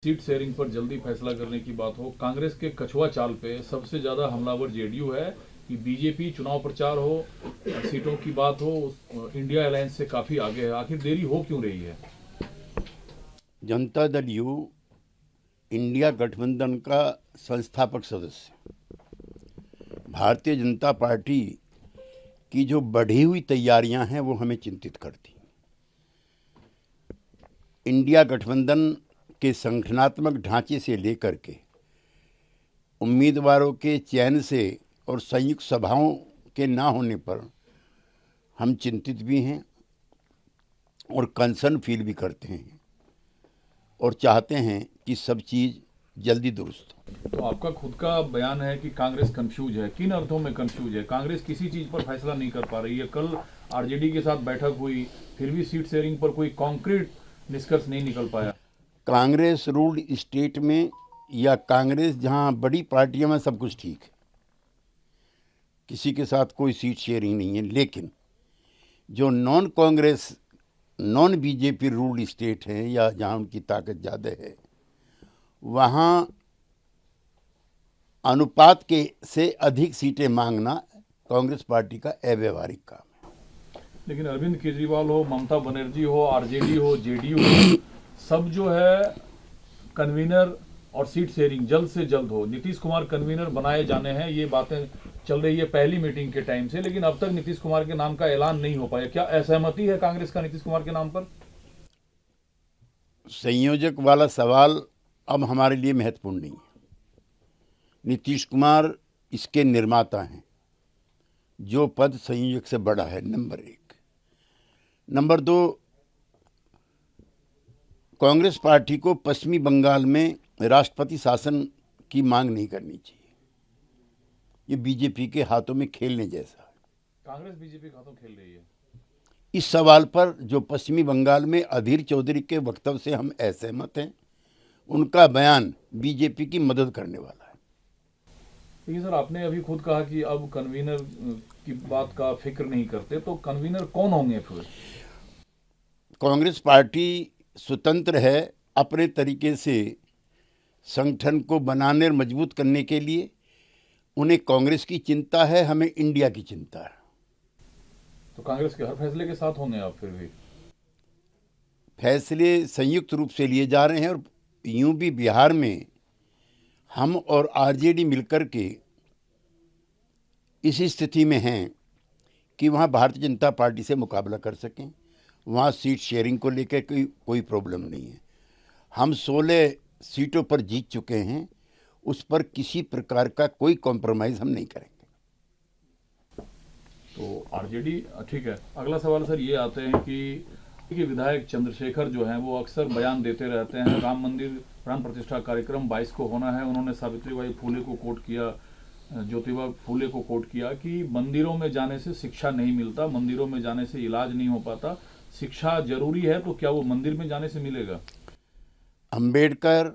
Seat sharing पर जल्दी फैसला करने की बात हो, कांग्रेस के कछुआ चाल पे सबसे ज्यादा हमलावर जेडीयू है कि बीजेपी चुनाव प्रचार हो, सीटों की बात हो, इंडिया अलायंस से काफी आगे है। आखिर देरी हो क्यों रही है? जनता दल यू इंडिया गठबंधन का संस्थापक सदस्य भारतीय जनता पार्टी की जो बढ़ी हुई तैयारियां हैं वो हमें चिंतित करती। इंडिया गठबंधन के संगठनात्मक ढांचे से लेकर के उम्मीदवारों के चयन से और संयुक्त सभाओं के ना होने पर हम चिंतित भी हैं और कंसर्न फील भी करते हैं और चाहते हैं कि सब चीज़ जल्दी दुरुस्त हो। तो आपका खुद का बयान है कि कांग्रेस कंफ्यूज है। किन अर्थों में कंफ्यूज है? कांग्रेस किसी चीज पर फैसला नहीं कर पा रही है। कल आरजेडी के साथ बैठक हुई, फिर भी सीट शेयरिंग पर कोई कॉन्क्रीट निष्कर्ष नहीं निकल पाया। कांग्रेस रूल्ड स्टेट में या कांग्रेस जहां बड़ी पार्टियों में सब कुछ ठीक है, किसी के साथ कोई सीट शेयरिंग नहीं है। लेकिन जो non Congress non BJP ruled state है या जहां उनकी ताकत ज़्यादा है, वहां अनुपात के से अधिक सीटें मांगना कांग्रेस पार्टी का अव्यवहारिक काम है। लेकिन अरविंद केजरीवाल हो, ममता बनर्जी हो, आरजेडी हो, जेडीयू हो, सब जो है कन्वीनर और सीट शेयरिंग जल्द से जल्द हो। नीतीश कुमार कन्वीनर बनाए जाने हैं, ये बातें चल रही है पहली मीटिंग के टाइम से, लेकिन अब तक नीतीश कुमार के नाम का ऐलान नहीं हो पाया। क्या असहमति है कांग्रेस का नीतीश कुमार के नाम पर? संयोजक वाला सवाल अब हमारे लिए महत्वपूर्ण नहीं है। नीतीश कुमार इसके निर्माता हैं, जो पद संयोजक से बड़ा है, नंबर एक। नंबर दो, कांग्रेस पार्टी को पश्चिमी बंगाल में राष्ट्रपति शासन की मांग नहीं करनी चाहिए। ये बीजेपी के हाथों में खेलने जैसा है। कांग्रेस बीजेपी के हाथों खेल रही है। इस सवाल पर जो पश्चिमी बंगाल में अधीर चौधरी के वक्तव्य से हम असहमत हैं, उनका बयान बीजेपी की मदद करने वाला है। देखिए सर, आपने अभी खुद कहा कि अब कन्वीनर की बात का फिक्र नहीं करते, तो कन्वीनर कौन होंगे फिर? कांग्रेस पार्टी स्वतंत्र है अपने तरीके से संगठन को बनाने और मजबूत करने के लिए। उन्हें कांग्रेस की चिंता है, हमें इंडिया की चिंता है। तो कांग्रेस के हर फैसले के साथ होंगे आप फिर भी? फैसले संयुक्त रूप से लिए जा रहे हैं और यूं भी बिहार में हम और आरजेडी मिलकर के इस स्थिति में हैं कि वहाँ भारतीय जनता पार्टी से मुकाबला कर सकें। वहाँ सीट शेयरिंग को लेकर कोई प्रॉब्लम नहीं है। हम 16 सीटों पर जीत चुके हैं, उस पर किसी प्रकार का कोई कॉम्प्रोमाइज़ हम नहीं करेंगे। तो आरजेडी ठीक है। अगला सवाल सर ये आते हैं कि विधायक चंद्रशेखर जो हैं वो अक्सर बयान देते रहते हैं, राम मंदिर प्राण प्रतिष्ठा कार्यक्रम 22 को होना है। उन्होंने सावित्रीबाई फुले को कोट किया, ज्योतिबा फुले को कोट किया कि मंदिरों में जाने से शिक्षा नहीं मिलता, मंदिरों में जाने से इलाज नहीं हो पाता, शिक्षा जरूरी है। तो क्या वो मंदिर में जाने से मिलेगा? अंबेडकर,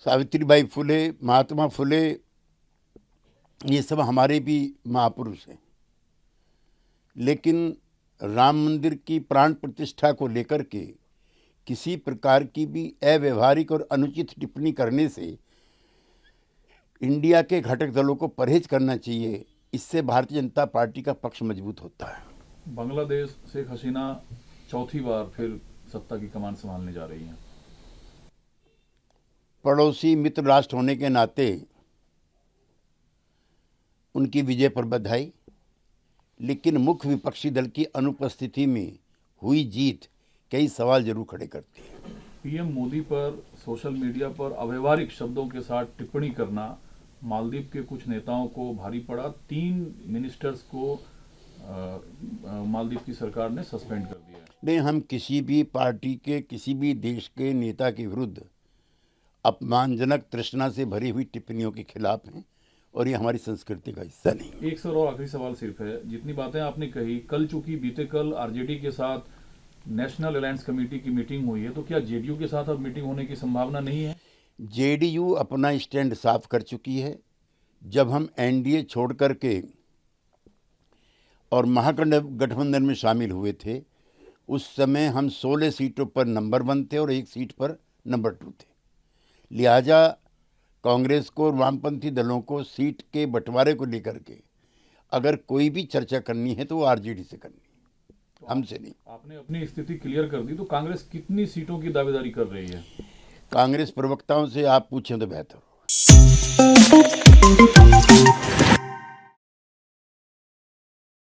सावित्रीबाई फुले, महात्मा फुले, ये सब हमारे भी महापुरुष हैं। लेकिन राम मंदिर की प्राण प्रतिष्ठा को लेकर के किसी प्रकार की भी अव्यवहारिक और अनुचित टिप्पणी करने से इंडिया के घटक दलों को परहेज करना चाहिए। इससे भारतीय जनता पार्टी का पक्ष मजबूत होता है। बांग्लादेश शेख हसीना चौथी बार फिर सत्ता की कमान संभालने जा रही हैं। पड़ोसी मित्र राष्ट्र होने के नाते उनकी विजय पर बधाई, लेकिन मुख्य विपक्षी दल की अनुपस्थिति में हुई जीत कई सवाल जरूर खड़े करती है। पीएम मोदी पर सोशल मीडिया पर अव्यवहारिक शब्दों के साथ टिप्पणी करना मालदीव के कुछ नेताओं को भारी पड़ा। 3 मिनिस्टर्स को मालदीव की सरकार ने सस्पेंड कर दिया है। नहीं, हम किसी भी पार्टी के किसी भी देश के नेता के विरुद्ध अपमानजनक तृष्णा से भरी हुई टिप्पणियों के खिलाफ हैं और ये हमारी संस्कृति का हिस्सा नहीं। एक सर और आखिरी सवाल सिर्फ है, जितनी बातें आपने कही, कल चूंकि बीते कल आरजेडी के साथ नेशनल अलायंस कमेटी की मीटिंग हुई है, तो क्या जेडीयू के साथ अब मीटिंग होने की संभावना नहीं है? जेडीयू अपना स्टैंड साफ कर चुकी है। जब हम एनडीए छोड़ करके और महागठबंधन में शामिल हुए थे, उस समय हम 16 सीटों पर नंबर 1 थे और 1 सीट पर नंबर 2 थे। लिहाजा कांग्रेस को और वामपंथी दलों को सीट के बंटवारे को लेकर के अगर कोई भी चर्चा करनी है तो वो आरजेडी से करनी है, हमसे नहीं। आपने अपनी स्थिति क्लियर कर दी, तो कांग्रेस कितनी सीटों की दावेदारी कर रही है? कांग्रेस प्रवक्ताओं से आप पूछें तो बेहतर हो।